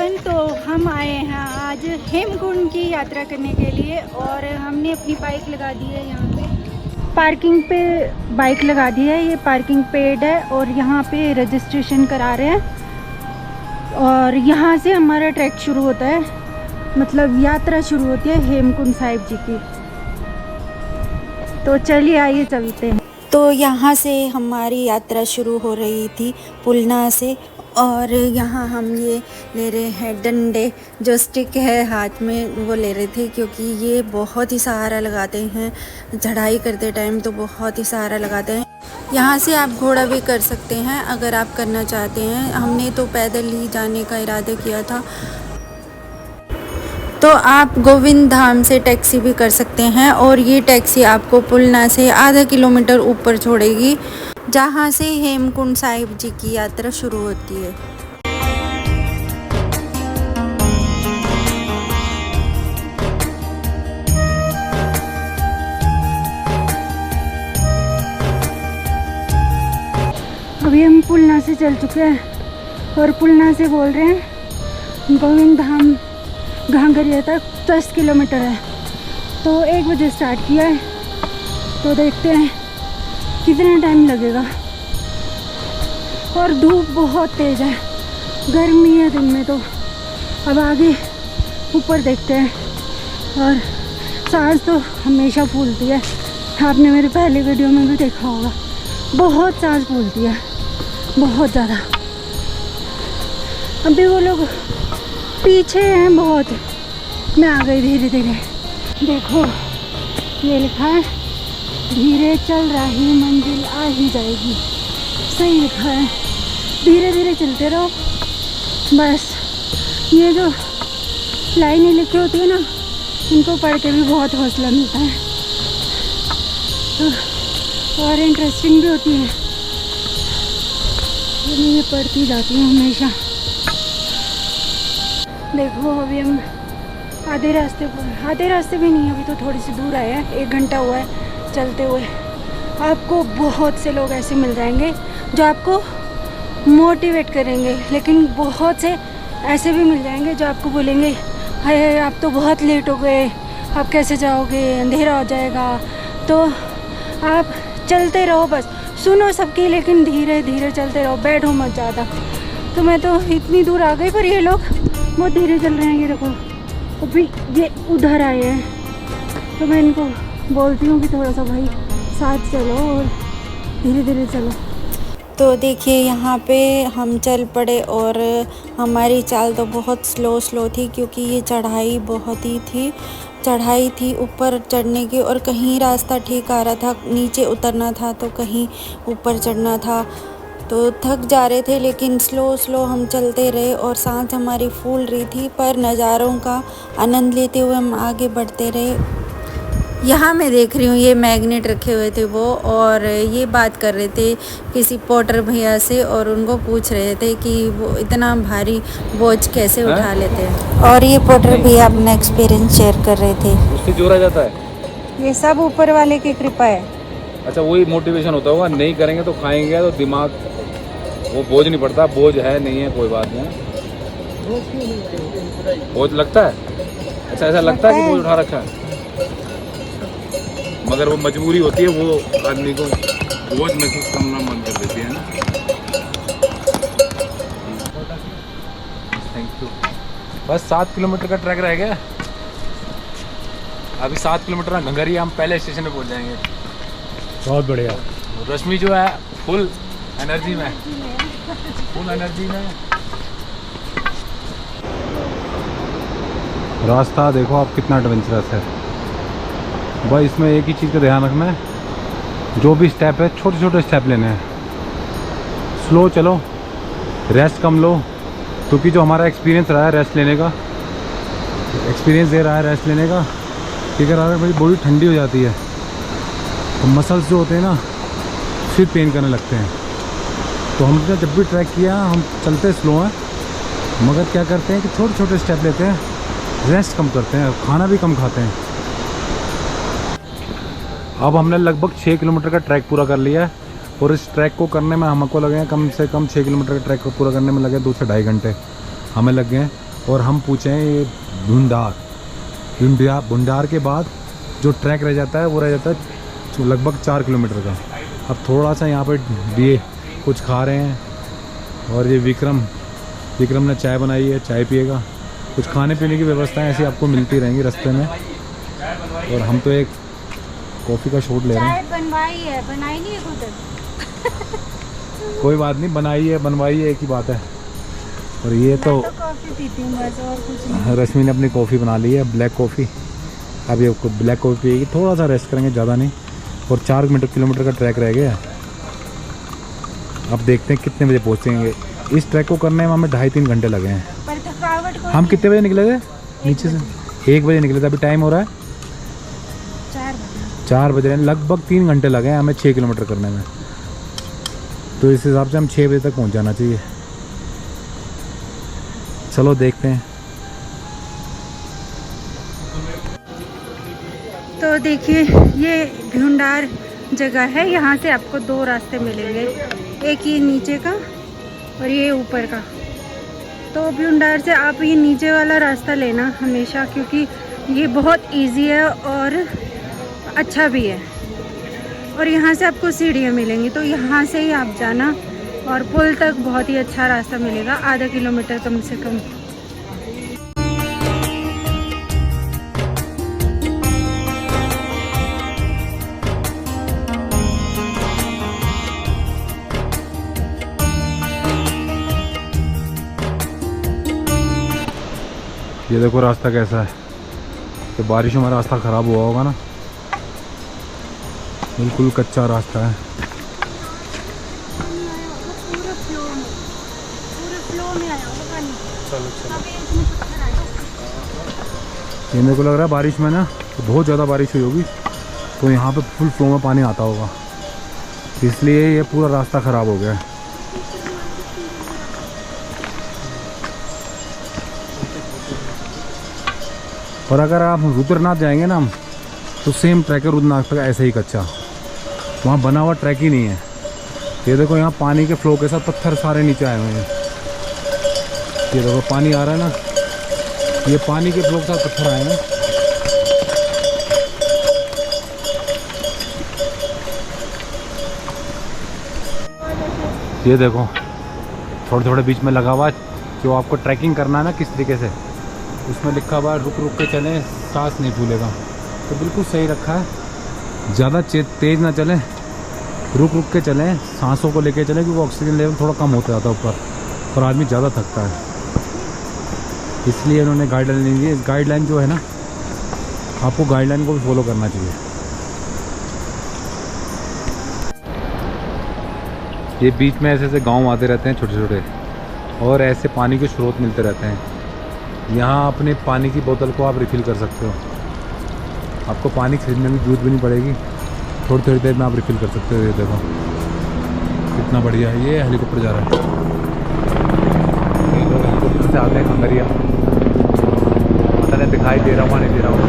Everyone, तो हम आए हैं आज हेमकुंड की यात्रा करने के लिए और हमने अपनी बाइक लगा दी है यहाँ पे पार्किंग पे। बाइक लगा दी है, ये पार्किंग पेड है और यहाँ पे रजिस्ट्रेशन करा रहे हैं और यहाँ से हमारा ट्रैक शुरू होता है, मतलब यात्रा शुरू होती है हेमकुंड साहिब जी की। तो चलिए आइए चलते हैं। तो यहाँ से हमारी यात्रा शुरू हो रही थी पुलना से और यहाँ हम ये ले रहे हैं डंडे, जो स्टिक है हाथ में वो ले रहे थे क्योंकि ये बहुत ही सहारा लगाते हैं चढ़ाई करते टाइम, तो बहुत ही सहारा लगाते हैं। यहाँ से आप घोड़ा भी कर सकते हैं अगर आप करना चाहते हैं। हमने तो पैदल ही जाने का इरादा किया था। तो आप गोविंद धाम से टैक्सी भी कर सकते हैं और ये टैक्सी आपको पुलना से आधा किलोमीटर ऊपर छोड़ेगी, जहाँ से हेमकुंड साहिब जी की यात्रा शुरू होती है। अभी हम पुलना से चल चुके हैं और पुलना से बोल रहे हैं गोविंद धाम घांगरिया तक 10 किलोमीटर है। तो 1 बजे स्टार्ट किया है, तो देखते हैं कितना टाइम लगेगा। और धूप बहुत तेज़ है, गर्मी है दिन में। तो अब आगे ऊपर देखते हैं। और सांस तो हमेशा फूलती है, आपने मेरे पहले वीडियो में भी देखा होगा, बहुत सांस फूलती है, बहुत ज़्यादा। अभी वो लोग पीछे हैं बहुत, मैं आ गई धीरे धीरे। देखो ये लिखा है धीरे चल रही मंजिल आ ही जाएगी, सही लिखा है। धीरे धीरे चलते रहो बस। ये जो लाइनें लिखी होती है ना, इनको पढ़ के भी बहुत हौसला मिलता है और इंटरेस्टिंग भी होती है। मैं ये पढ़ती जाती हूँ हमेशा। देखो अभी हम आधे रास्ते भी नहीं, अभी तो थोड़ी सी दूर आए हैं, 1 घंटा हुआ है चलते हुए। आपको बहुत से लोग ऐसे मिल जाएंगे जो आपको मोटिवेट करेंगे, लेकिन बहुत से ऐसे भी मिल जाएंगे जो आपको बोलेंगे हाय आप तो बहुत लेट हो गए, आप कैसे जाओगे, अंधेरा हो जाएगा। तो आप चलते रहो बस, सुनो सबकी, लेकिन धीरे धीरे चलते रहो, बैठो मत ज़्यादा। तो मैं तो इतनी दूर आ गई, पर ये लोग बहुत धीरे चल रहे हैं। ये देखो अभी ये उधर आए हैं, तो मैं इनको बोलती हूँ कि थोड़ा सा भाई साथ चलो और धीरे धीरे चलो। तो देखिए यहाँ पे हम चल पड़े और हमारी चाल तो बहुत स्लो थी क्योंकि ये चढ़ाई बहुत ही थी ऊपर चढ़ने की, और कहीं रास्ता ठीक आ रहा था, नीचे उतरना था तो कहीं ऊपर चढ़ना था। तो थक जा रहे थे, लेकिन स्लो हम चलते रहे और सांस हमारी फूल रही थी, पर नज़ारों का आनंद लेते हुए हम आगे बढ़ते रहे। यहाँ मैं देख रही हूँ ये मैग्नेट रखे हुए थे वो, और ये बात कर रहे थे किसी पोर्टर भैया से और उनको पूछ रहे थे कि वो इतना भारी बोझ कैसे उठा लेते हैं। और ये पोर्टर भैया अपना एक्सपीरियंस शेयर कर रहे थे। उससे जोड़ा जाता है, ये सब ऊपर वाले की कृपा है। अच्छा वही मोटिवेशन होता होगा, नहीं करेंगे तो खाएंगे तो दिमाग वो बोझ नहीं पड़ता। बोझ है नहीं है कोई बात नहीं, बोझ लगता है। अच्छा ऐसा लगता है कि बोझ उठा रखा है, मगर वो मजबूरी होती है, वो आदमी को बोझ महसूस करना मन कर देती है ना। Thank you. बस 7 किलोमीटर का ट्रैक रह गया। अभी 7 किलोमीटर ना घंगरिया हम पहले स्टेशन पे पहुंच जाएंगे। बहुत बढ़िया। रश्मि जो है फुल एनर्जी में। रास्ता देखो आप कितना एडवेंचरस है भाई। इसमें एक ही चीज़ का ध्यान रखना है, जो भी स्टेप है छोटे छोटे स्टेप लेने हैं। स्लो चलो, रेस्ट कम लो, क्योंकि जो हमारा एक्सपीरियंस रहा है रेस्ट लेने का, ठीक है, मेरी बॉडी ठंडी हो जाती है तो मसल्स जो होते हैं ना फिर पेन करने लगते हैं। तो हमने जब भी ट्रैक किया हम चलते स्लो हैं, मगर क्या करते हैं कि छोटे छोटे स्टेप लेते हैं, रेस्ट कम करते हैं, खाना भी कम खाते हैं। अब हमने लगभग 6 किलोमीटर का ट्रैक पूरा कर लिया है और इस ट्रैक को करने में हमको लगे हैं कम से कम 6 किलोमीटर का ट्रैक को पूरा करने में लगे 2 से ढाई घंटे हमें लग गए हैं। और हम पूछे हैं ये भुंडार के बाद जो ट्रैक रह जाता है वो रह जाता है लगभग 4 किलोमीटर का। अब थोड़ा सा यहाँ पर दिए कुछ खा रहे हैं, और ये विक्रम ने चाय बनाई है, चाय पिएगा। कुछ खाने पीने की व्यवस्थाएं ऐसी आपको मिलती रहेंगी रास्ते में। और हम तो एक कॉफ़ी का शॉट ले रहे हैं। चाय बनवाई है, बनाई नहीं है खुद। कोई बात नहीं, बनाई है बनवाई है एक ही बात है। और ये तो कॉफ़ी पीती हूँ बस, और कुछ नहीं। रश्मि ने अपनी कॉफ़ी बना ली है, ब्लैक कॉफ़ी। अब ये ब्लैक कॉफ़ी पिएगी, थोड़ा सा रेस्ट करेंगे, ज़्यादा नहीं। और 4 किलोमीटर का ट्रैक रह गया। अब देखते हैं कितने बजे पहुँचेंगे। इस ट्रैक को करने में हमें 2.5-3 घंटे लगे हैं। पर थकावट को हम कितने बजे निकले थे नीचे से? 1 बजे निकले थे। अभी टाइम हो रहा है 4 बज रहे हैं। लगभग 3 घंटे लगे हैं हमें 6 किलोमीटर करने में। तो इस हिसाब से हम 6 बजे तक पहुंच जाना चाहिए। चलो देखते हैं। तो देखिए ये भुंडार जगह है। यहाँ से आपको 2 रास्ते मिलेंगे, एक ये नीचे का और ये ऊपर का। तो भुंडार से आप ये नीचे वाला रास्ता लेना हमेशा, क्योंकि ये बहुत इजी है और अच्छा भी है। और यहाँ से आपको सीढ़ियाँ मिलेंगी, तो यहाँ से ही आप जाना। और पुल तक बहुत ही अच्छा रास्ता मिलेगा, आधा किलोमीटर कम से कम। ये देखो रास्ता कैसा है। तो बारिशों में रास्ता ख़राब हुआ होगा ना, बिल्कुल कच्चा रास्ता है। ये मेरे को लग रहा है बारिश में ना तो बहुत ज़्यादा बारिश हुई होगी, तो यहाँ पे फुल फ्लो में पानी आता होगा, इसलिए ये पूरा रास्ता ख़राब हो गया है। और अगर आप रुद्रनाथ जाएंगे ना हम, तो सेम ट्रैक है रुद्रनाथ तक ऐसे ही कच्चा, वहाँ बना हुआ ट्रैक ही नहीं है। ये देखो यहाँ पानी के फ्लो के साथ पत्थर सारे नीचे आए हुए हैं। ये देखो पानी आ रहा है ना, ये पानी के फ्लो के साथ पत्थर आए हैं। ये देखो थोड़े थोड़े बीच में लगा हुआ है, जो आपको ट्रैकिंग करना है ना किस तरीके से, उसमें लिखा हुआ है रुक रुक के चलें, सांस नहीं फूलेगा। तो बिल्कुल सही रखा है। ज़्यादा तेज़ ना चलें, रुक रुक के चलें, सांसों को लेके चलें, क्योंकि ऑक्सीजन लेवल थोड़ा कम होता जाता है ऊपर और आदमी ज़्यादा थकता है। इसलिए उन्होंने गाइडलाइन दी है। इस गाइडलाइन जो है ना, आपको गाइडलाइन को भी फॉलो करना चाहिए। ये बीच में ऐसे ऐसे गांव आते रहते हैं छोटे छोटे, और ऐसे पानी के स्रोत मिलते रहते हैं। यहाँ अपने पानी की बोतल को आप रिफ़िल कर सकते हो। आपको पानी खरीदने की जरूरत भी नहीं पड़ेगी, थोड़ी थोड़ी देर में आप रिफ़िल कर सकते हो। ये देखो कितना बढ़िया है। ये हेलीकॉप्टर जा रहा है, ये लोग हेलीकॉप्टर से आते हैं खंगरिया। पता नहीं दिखाई दे रहा हुआ नहीं दे रहा हुआ।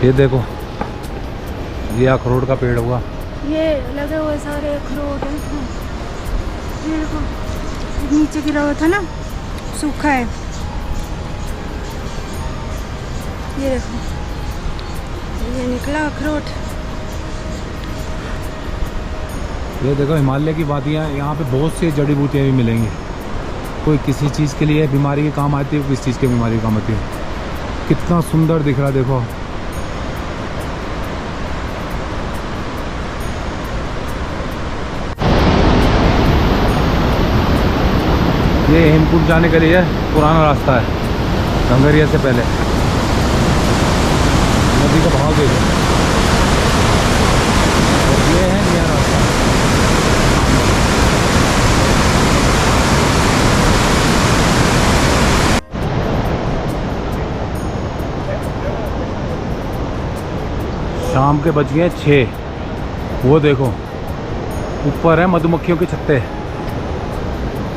ये देखो ये अखरोट का पेड़ हुआ, ये लगे हुए सारे अखरोट हैं। ये देखो नीचे गिरा हुआ था ना, सूखा है। ये देखो ये निकला अखरोट। ये देखो हिमालय की वादियाँ, यहाँ पे बहुत सी जड़ी बूटियाँ भी मिलेंगी। कोई किसी चीज़ के लिए बीमारी के काम आती है, किसी चीज़ की बीमारी के काम आती है। कितना सुंदर दिख रहा है देखो। ये हेमकुंड जाने के लिए पुराना रास्ता है, खंगरिया से पहले। नदी का बहाव देखो, और ये है नया रास्ता। शाम के बज गए 6। वो देखो ऊपर है मधुमक्खियों के छत्ते।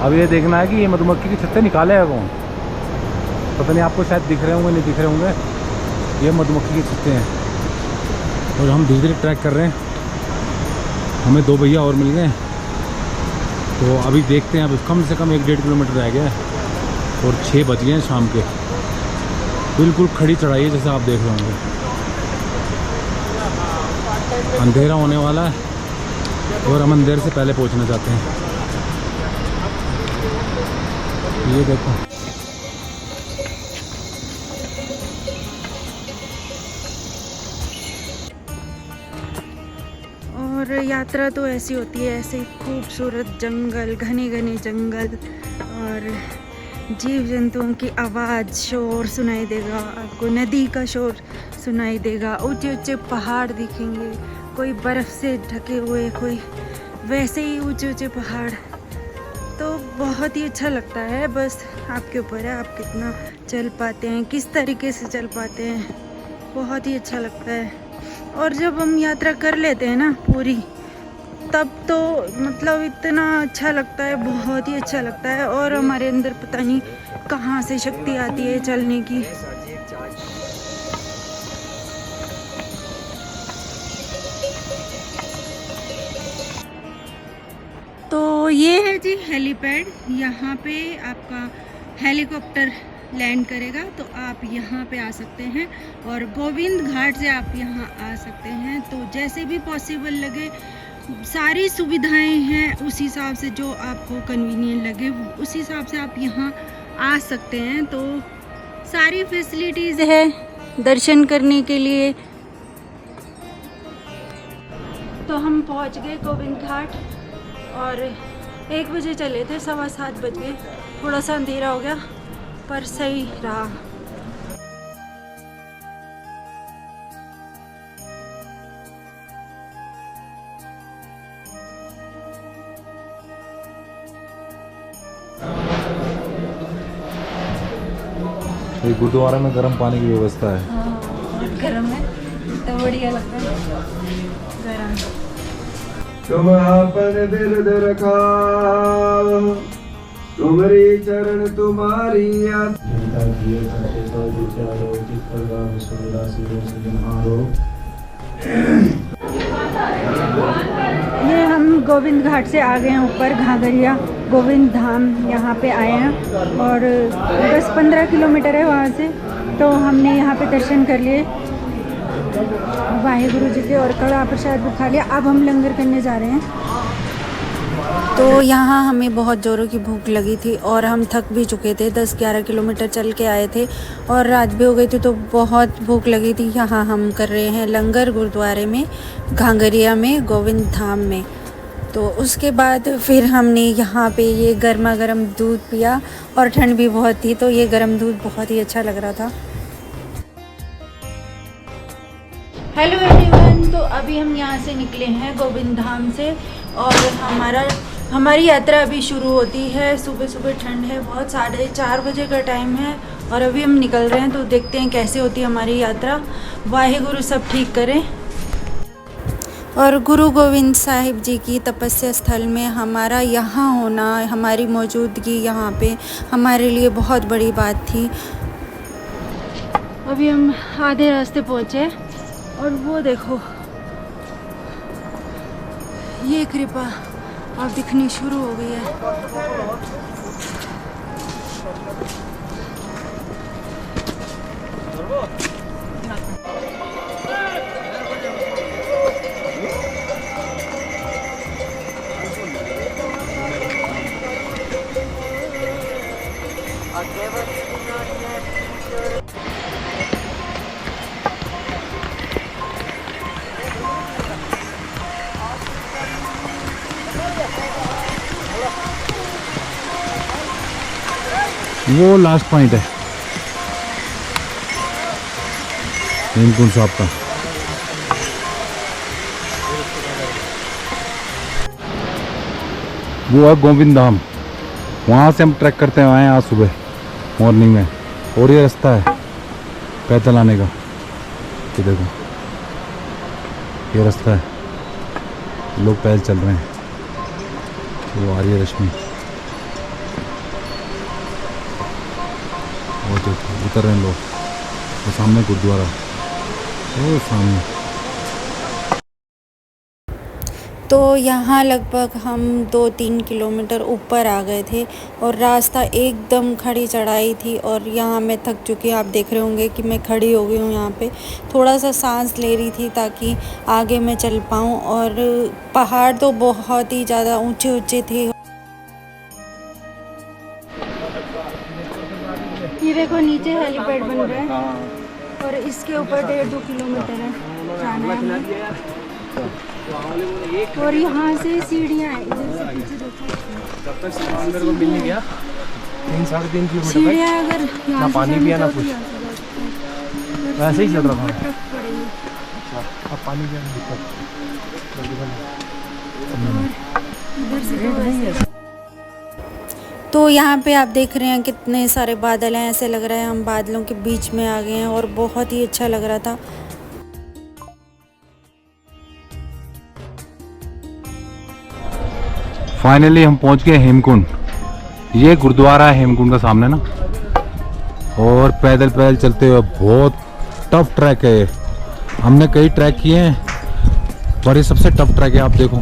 अब ये देखना है कि ये मधुमक्खी के छत्ते निकालेगा कौन। पता नहीं, आपको शायद दिख रहे होंगे, नहीं दिख रहे होंगे। ये मधुमक्खी के छत्ते हैं, और हम धीरे धीरे ट्रैक कर रहे हैं। हमें 2 भैया और मिल गए, तो अभी देखते हैं। अब कम से कम 1-1.5 किलोमीटर रह गया है और 6 बज गए हैं शाम के। बिल्कुल खड़ी चढ़ाई है जैसे आप देख रहे होंगे। अंधेरा होने वाला है और हम अंधेरे से पहले पहुंचना चाहते हैं। ये देखो, और यात्रा तो ऐसी होती है, ऐसे खूबसूरत जंगल, घने घने जंगल, और जीव जंतुओं की आवाज़, शोर सुनाई देगा आपको, नदी का शोर सुनाई देगा, ऊंचे ऊंचे पहाड़ दिखेंगे, कोई बर्फ़ से ढके हुए, कोई वैसे ही ऊंचे ऊंचे पहाड़। तो बहुत ही अच्छा लगता है। बस आपके ऊपर है, आप कितना चल पाते हैं, किस तरीके से चल पाते हैं। बहुत ही अच्छा लगता है। और जब हम यात्रा कर लेते हैं ना पूरी, तब तो मतलब इतना अच्छा लगता है, बहुत ही अच्छा लगता है। और हमारे अंदर पता नहीं कहाँ से शक्ति आती है चलने की। तो ये है जी हेलीपैड। यहाँ पे आपका हेलीकॉप्टर लैंड करेगा, तो आप यहाँ पे आ सकते हैं और गोविंद घाट से आप यहाँ आ सकते हैं। तो जैसे भी पॉसिबल लगे, सारी सुविधाएं हैं, उस हिसाब से जो आपको कन्वीनियंट लगे उस हिसाब से आप यहाँ आ सकते हैं। तो सारी फैसिलिटीज़ है दर्शन करने के लिए। तो हम पहुँच गए गोविंद घाट और 1 बजे चले थे, 7:15 बज गए। थोड़ा सा अंधेरा हो गया पर सही रहा। ये गुरुद्वारा में गर्म पानी की व्यवस्था है। हाँ, बहुत गर्म है, तो बढ़िया लगता है गर्म। तुम आपन बिरद रखाओ, तुम्हारी चरण तुम्हारी ये हम गोविंद घाट से आ गए हैं ऊपर, घाघरिया गोविंद धाम यहाँ पे आए हैं और 10-15 किलोमीटर है वहाँ से। तो हमने यहाँ पे दर्शन कर लिए वाहे गुरु जी के और कड़ा प्रसाद भी खा लिया। अब हम लंगर करने जा रहे हैं। तो यहाँ हमें बहुत ज़ोरों की भूख लगी थी और हम थक भी चुके थे, 10-11 किलोमीटर चल के आए थे और रात भी हो गई थी, तो बहुत भूख लगी थी। यहाँ हम कर रहे हैं लंगर गुरुद्वारे में, घाघरिया में, गोविंद धाम में। तो उसके बाद फिर हमने यहाँ पे ये गर्मा गर्म दूध पिया और ठंड भी बहुत थी, तो ये गर्म दूध बहुत ही अच्छा लग रहा था। हेलो एवरीवन, तो अभी हम यहाँ से निकले हैं गोविंद धाम से और हमारी यात्रा अभी शुरू होती है। सुबह सुबह ठंड है बहुत, 4:30 बजे का टाइम है और अभी हम निकल रहे हैं। तो देखते हैं कैसे होती है हमारी यात्रा। वाहेगुरु सब ठीक करें। और गुरु गोविंद साहिब जी की तपस्या स्थल में हमारा यहाँ होना, हमारी मौजूदगी यहाँ पे हमारे लिए बहुत बड़ी बात थी। अभी हम आधे रास्ते पहुँचे और वो देखो, ये कृपा अब दिखनी शुरू हो गई है। वो लास्ट पॉइंट है हेमकुंड साहब का। वो है गोविंद धाम, वहाँ से हम ट्रैक करते हुए आए आज सुबह मॉर्निंग में। और ये रास्ता है पैदल आने का, ये देखो ये रास्ता है, लोग पैदल चल रहे हैं। वो आ रही है रश्मि, वो जो उतर रहे हैं लोग। वो सामने गुरुद्वारा, वो सामने। तो यहाँ लगभग हम 2-3 किलोमीटर ऊपर आ गए थे और रास्ता एकदम खड़ी चढ़ाई थी और यहाँ मैं थक चुकी हूँ। आप देख रहे होंगे कि मैं खड़ी हो गई हूँ यहाँ पे, थोड़ा सा सांस ले रही थी ताकि आगे मैं चल पाऊँ। और पहाड़ तो बहुत ही ज़्यादा ऊंचे ऊंचे थे। ये देखो नीचे हेलीपैड बन रहा है और इसके ऊपर 1.5-2 किलोमीटर है जाना है हमें। और यहाँ से सीढ़ियाँ हैं, इधर से पीछे देखो। जब तक सामान मेरे को मिल नहीं गया 3-3.5 किलोमीटर सीढ़ियाँ अगर ना पानी पिया ना कुछ, वैसे ही चल रहा था। अब पानी पिया दिक्कत। तो यहाँ पे आप देख रहे हैं कितने सारे बादल हैं, ऐसे लग रहा है हम बादलों के बीच में आ गए हैं और बहुत ही अच्छा लग रहा था। फाइनली हम पहुंच गए हेमकुंड। ये गुरुद्वारा है हेमकुंड का सामने ना, और पैदल पैदल चलते हुए बहुत टफ ट्रैक है। हमने कई ट्रैक किए हैं पर ये सबसे टफ ट्रैक है। आप देखो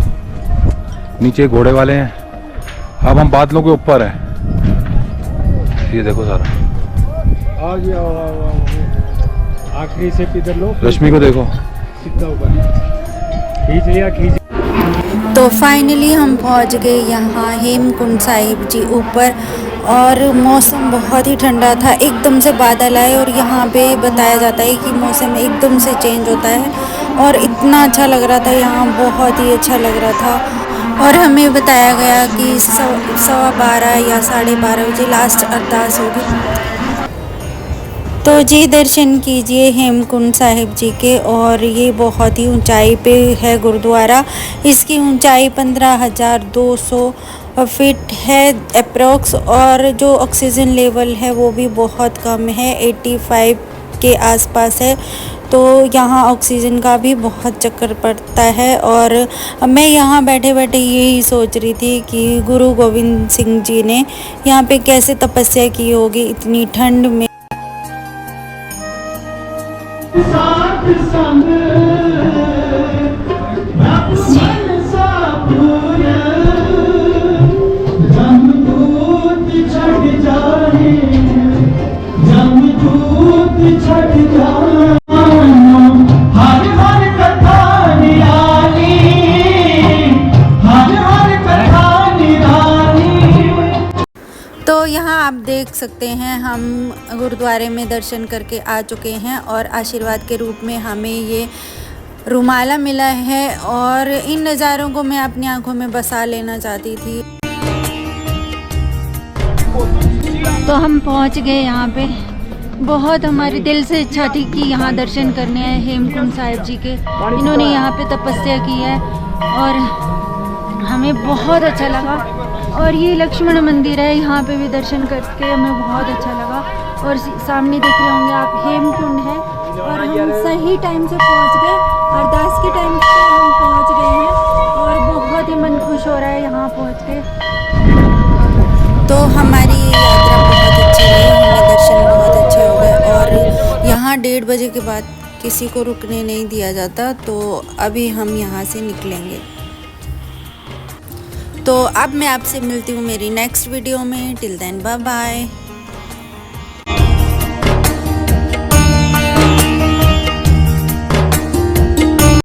नीचे घोड़े वाले हैं, अब हम बादलों के ऊपर हैं। ये देखो सारा आ गया आखिरी से इधर लो, रश्मि को देखो सीधा ऊपर खींच लिया खींच। तो फाइनली हम पहुंच गए यहाँ हेमकुंड साहिब जी ऊपर और मौसम बहुत ही ठंडा था। एकदम से बादल आए और यहाँ पे बताया जाता है कि मौसम एकदम से चेंज होता है और इतना अच्छा लग रहा था यहाँ, बहुत ही अच्छा लग रहा था। और हमें बताया गया कि 12:15 या 12:30 बजे लास्ट अरदास होगी। तो जी दर्शन कीजिए हेमकुंड साहिब जी के। और ये बहुत ही ऊंचाई पे है गुरुद्वारा। इसकी ऊंचाई 15,200 फीट है अप्रोक्स, और जो ऑक्सीजन लेवल है वो भी बहुत कम है, 85 के आसपास है। तो यहाँ ऑक्सीजन का भी बहुत चक्कर पड़ता है। और मैं यहाँ बैठे बैठे यही सोच रही थी कि गुरु गोविंद सिंह जी ने यहाँ पे कैसे तपस्या की होगी इतनी ठंड में। तो यहाँ आप देख सकते हैं हम गुरुद्वारे में दर्शन करके आ चुके हैं और आशीर्वाद के रूप में हमें ये रुमाला मिला है और इन नज़ारों को मैं अपनी आंखों में बसा लेना चाहती थी। तो हम पहुँच गए यहाँ पे। बहुत हमारे दिल से इच्छा थी कि यहाँ दर्शन करने आए हेमकुंड साहिब जी के। इन्होंने यहाँ पे तपस्या की है और हमें बहुत अच्छा लगा। और ये लक्ष्मण मंदिर है, यहाँ पे भी दर्शन करके हमें बहुत अच्छा लगा। और सामने देख रहे होंगे आप हेमकुंड है और हम सही टाइम से पहुँच गए, अरदास के टाइम से हम पहुँच गए हैं और बहुत ही मन खुश हो रहा है यहाँ पहुँच के। तो हमारी यात्रा बहुत अच्छी रही, हमें दर्शन बहुत अच्छे हो गए। और यहाँ 1:30 बजे के बाद किसी को रुकने नहीं दिया जाता, तो अभी हम यहाँ से निकलेंगे। तो अब मैं आपसे मिलती हूँ मेरी नेक्स्ट वीडियो में। Till then bye bye.